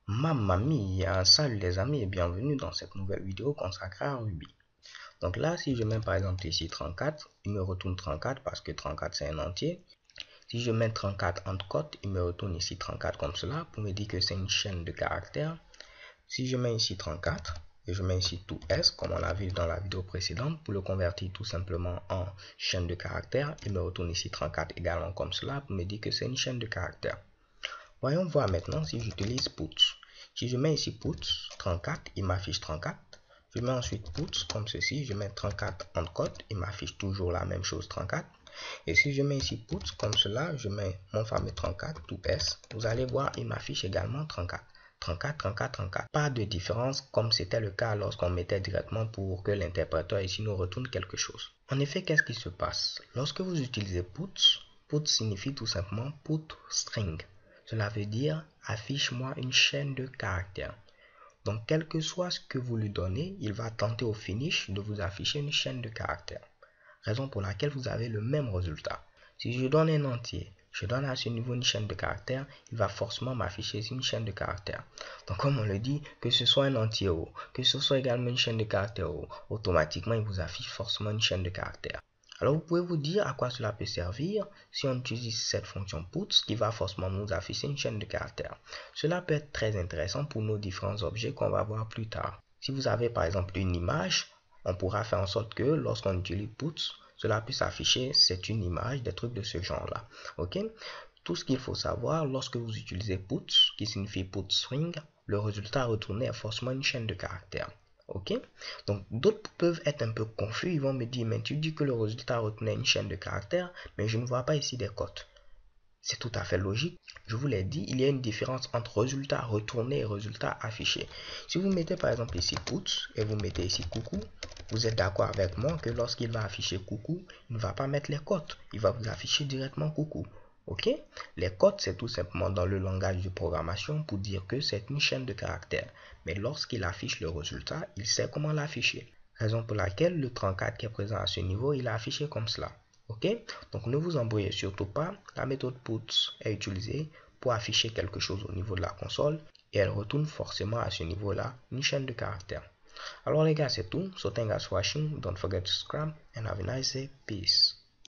Mamma mia, salut les amis et bienvenue dans cette nouvelle vidéo consacrée à Ruby. Donc là, si je mets par exemple ici 34, il me retourne 34 parce que 34 c'est un entier. Si je mets 34 entre cotes, il me retourne ici 34 comme cela pour me dire que c'est une chaîne de caractères. Si je mets ici 34 et je mets ici tout S comme on l'a vu dans la vidéo précédente pour le convertir tout simplement en chaîne de caractères, il me retourne ici 34 également comme cela pour me dire que c'est une chaîne de caractères. Voyons voir maintenant si j'utilise puts. Si je mets ici puts 34, il m'affiche 34. Je mets ensuite puts comme ceci, je mets 34 entre cotes, il m'affiche toujours la même chose 34. Et si je mets ici puts comme cela, je mets mon fameux 34, tout S, vous allez voir, il m'affiche également 34. 34, 34, 34. Pas de différence comme c'était le cas lorsqu'on mettait directement pour que l'interpréteur ici nous retourne quelque chose. En effet, qu'est-ce qui se passe? Lorsque vous utilisez puts, puts signifie tout simplement put string. Cela veut dire affiche-moi une chaîne de caractères. Donc, quel que soit ce que vous lui donnez, il va tenter au finish de vous afficher une chaîne de caractères. Raison pour laquelle vous avez le même résultat. Si je donne un entier, je donne à ce niveau une chaîne de caractères, il va forcément m'afficher une chaîne de caractères. Donc, comme on le dit, que ce soit un entier O, que ce soit également une chaîne de caractères O, automatiquement, il vous affiche forcément une chaîne de caractères. Alors, vous pouvez vous dire à quoi cela peut servir si on utilise cette fonction puts qui va forcément nous afficher une chaîne de caractères. Cela peut être très intéressant pour nos différents objets qu'on va voir plus tard. Si vous avez par exemple une image, on pourra faire en sorte que lorsqu'on utilise puts, cela puisse afficher c'est une image, des trucs de ce genre-là. Ok? Tout ce qu'il faut savoir lorsque vous utilisez puts, qui signifie put string, le résultat retourné est forcément une chaîne de caractères. Ok, donc d'autres peuvent être un peu confus, ils vont me dire mais tu dis que le résultat retenait une chaîne de caractères mais je ne vois pas ici des cotes. C'est tout à fait logique. Je vous l'ai dit, il y a une différence entre résultat retourné et résultat affiché. Si vous mettez par exemple ici puts et vous mettez ici coucou, vous êtes d'accord avec moi que lorsqu'il va afficher coucou, il ne va pas mettre les cotes, il va vous afficher directement coucou. Ok, les cotes c'est tout simplement dans le langage de programmation pour dire que c'est une chaîne de caractères. Mais lorsqu'il affiche le résultat, il sait comment l'afficher. Raison pour laquelle le 34 qui est présent à ce niveau, il est affiché comme cela. Ok, donc ne vous embrouillez surtout pas. La méthode puts est utilisée pour afficher quelque chose au niveau de la console et elle retourne forcément à ce niveau-là une chaîne de caractères. Alors les gars, c'est tout. So thanks for watching. Don't forget to subscribe and have a nice day. Peace.